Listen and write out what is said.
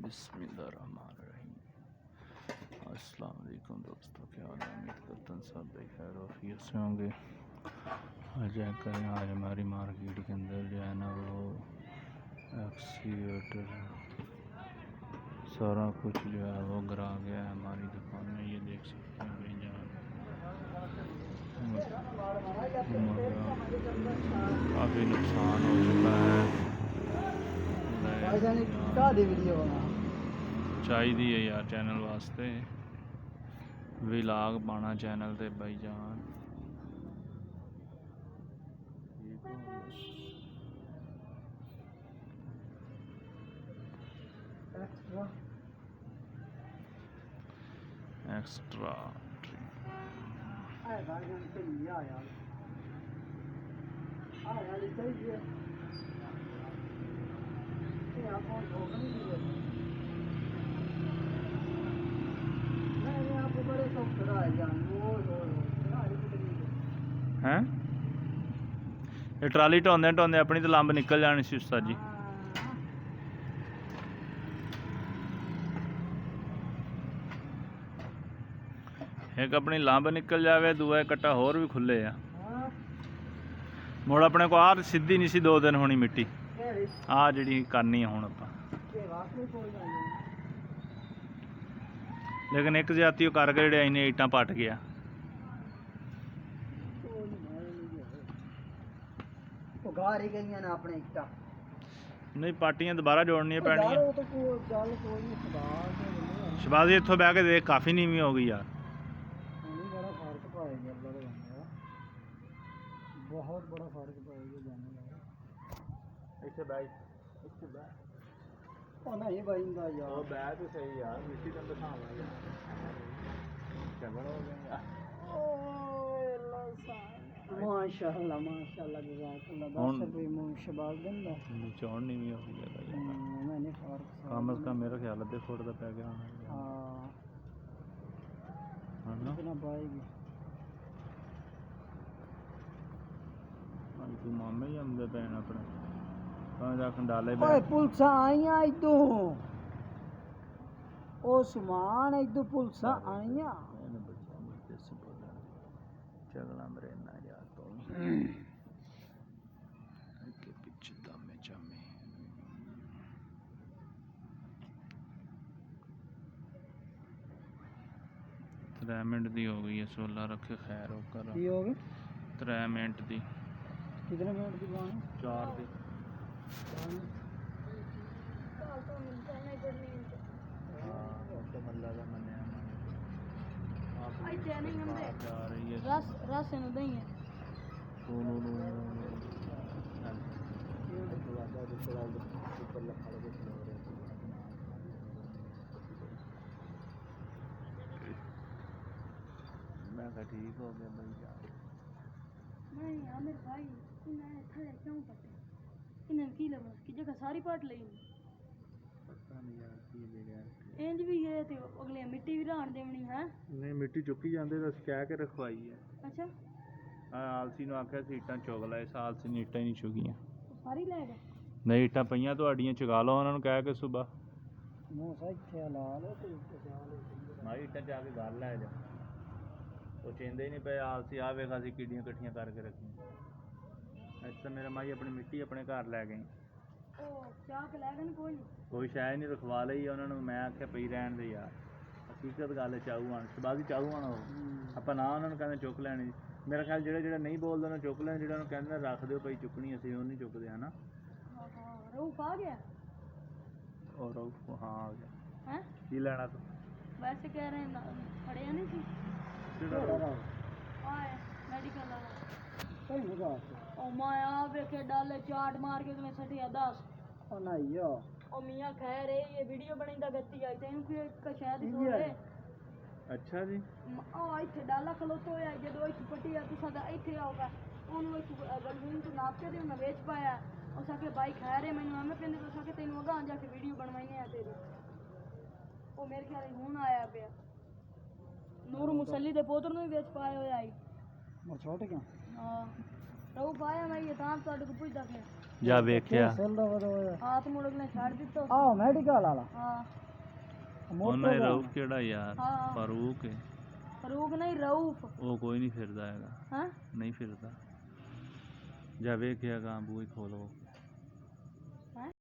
बिस्मिल्लाहिर्रहमानिर्रहीम। अस्सलाम वालेकुम दोस्तों, क्या हाल है? उम्मीद करता हूँ सब खैर वाफियत से होंगे। आज करें आज हमारी मार्केट के अंदर जो है ना वो एक्सीवेटर सारा कुछ जो है वो गिरा गया है हमारी दुकान में। ये देख सकते हैं भाई जान, काफ़ी नुकसान हो चुका है। चाहिए यार चैनल वास्ते व्लॉग पाना चैनल ते भाई जान। एक्स्ट्रा हैं ये ट्राली ढोंदे ढोंदे अपनी तो लंब निकल जानी सी उस्ताद जी। एक अपनी लंब निकल जाए, दूआ कट्टा होर भी खुले आ मुड़ अपने को आ सीधी नहीं सी 2 दिन होनी मिट्टी आ जी करनी है हुण आपां। लेकिन एक ज्यादा कर गए जेह्ड़े इन्हें ईटां पट गया। नहीं पार्टियां दोबारा जोड़नियां पैणियां। शबाजी इत्थों बह के देख काफ़ी नीवी हो गई यार। बहुत बड़ा फर्क पड़ेगा इसे भाई नहीं बहिंदा यार वो बैठ तो सही यार, मिट्टी का दिखावा यार झगड़ा हो गया। माशाअल्लाह माशाअल्लाह जज़ाकल्लाह 10 रुपए मुशबाल गंदा निचोड़ नहीं भी हो गया यार। मैंने फर्क कम से कम मेरा ख्याल है फुट का पै गया होना। हां इतना पाएगी तू मामे ही आंदे पैन अपने खंडाले ओए पुलसा आईयां इदों ओ सुमान इदों पुलसा आईयां चगला मरे ना यार तो के पीछे दमे चमे 3 मिनट दी हो गई है। 16 रखे खैर होकर 3 मिनट दी। कितने मिनट की बात है? 4 दी। मैं ठीक हो गया भाई यार। नहीं आमिर भाई इन्हें थले क्यों पटे इन्हें की लगा कि जगह सारी पाट ली पता नहीं यार की ले गया इंज भी है ते अगले मिट्टी भी राण देवनी है। नहीं मिट्टी चुकी जांदे तो कह के रखवाई है। अच्छा आलसी ਨੂੰ ਆਖਿਆ ਸੀ ਇੱਟਾਂ ਚੁਗ ਲੈ, ਇਸ ਆਲਸੀ ਨੇ ਇੱਟਾਂ ਹੀ ਨਹੀਂ ਚੁਗੀਆਂ। सारी ले गए ਨਹੀਂ ਇੱਟਾਂ ਪਈਆਂ ਤੁਹਾਡੀਆਂ ਚੁਗਾ ਲਓ ਉਹਨਾਂ ਨੂੰ ਕਹਿ ਕੇ ਸੁਬਾ ਮੂੰਹ ਸੱਚੇ ਲਾਲ ਤੇ ਨਾ ਇੱਟਾਂ ਚਾ ਕੇ ਗੱਲ ਲੈ ਜਾ। ਉਹ ਚੇਂਦੇ ਹੀ ਨਹੀਂ ਪਏ ਆਲਸੀ ਆ ਵੇਖ ਅਸੀਂ ਕੀੜੀਆਂ ਇਕੱਠੀਆਂ ਕਰਕੇ ਰੱਖੀਆਂ। ਅੱਜ ਤਾਂ ਮੇਰਾ ਮਾਈ ਆਪਣੀ ਮਿੱਟੀ ਆਪਣੇ ਘਰ ਲੈ ਗਈ। ओ चाह के ले गए ਕੋਈ ਸ਼ਾਇਦ ਨਹੀਂ ਰਖਵਾ ਲਈ ਉਹਨਾਂ ਨੂੰ। ਮੈਂ ਆਖਿਆ ਪਈ ਰਹਿਣ ਦੇ ਯਾਰ, ਹਕੀਕਤ ਗੱਲ ਚਾਹੂ ਆਣ ਸ਼ਬਾਜ਼ੀ ਚਾਹੂ ਆਣ ਆਪਾਂ ਨਾ ਉਹਨਾਂ ਨੂੰ ਕਹਿੰਦੇ ਚੁੱਕ ਲੈਣੀ। मेरा ख्याल ਜਿਹੜਾ नहीं बोलते उन्होंने चुक लें, ਜਿਹੜਾ कहते रख दो भाई चुकनी असं वो नहीं चुकते है ना। रऊफ आ गया और रऊफ हाँ आ गया हैं की लेना तो वैसे कह रहे हैं खड़े नहीं थी आए मेडिकल वाला सही मजा ओ माया वेखे डाले चाट मार के तुम्हें सटिया 10 ओ नहीं यो ओ मियां खैर है ये वीडियो बनेगा गत्ती आई तेन कोई का शायद सोरे। अच्छा जी आ इथे डाला खलोतो है जदों इथे पटिया तुसा दा इथे आऊगा ओनु इथे गलवीन तो नाप के दे ना बेच पाया और साके भाई खैर है मैनू हमें पेंदे तो साके तेन वगा जाके वीडियो बनवाई है तेरी ओ मेरे ख्याल हुन आया पे नूर मुसल्ली दे पोतर नु बेच पाया होया आई मैं छोड़ क्या हां रहू पाया मैं ये तां तोड़ को पूछदा पे ਜਾ ਵੇਖਿਆ ਸੈਲ ਦਾ ਵਦਾ ਹਾਥ ਮੁੜਕ ਨੇ ਛੱਡ ਦਿੱਤਾ ਆਹ ਮੈਡੀਕਲ ਵਾਲਾ ਹਾਂ ਉਹਨਾਂ ਦਾ ਰਊਫ ਕਿਹੜਾ ਯਾਰ ਹਾਂ ਫਾਰੂਕ ਹੈ ਫਰੂਕ ਨਹੀਂ ਰਊਫ ਉਹ ਕੋਈ ਨਹੀਂ ਫਿਰਦਾ ਹੈਗਾ ਹਾਂ ਨਹੀਂ ਫਿਰਦਾ ਜਾ ਵੇਖਿਆ ਗਾ ਬੂਹੇ ਖੋਲੋ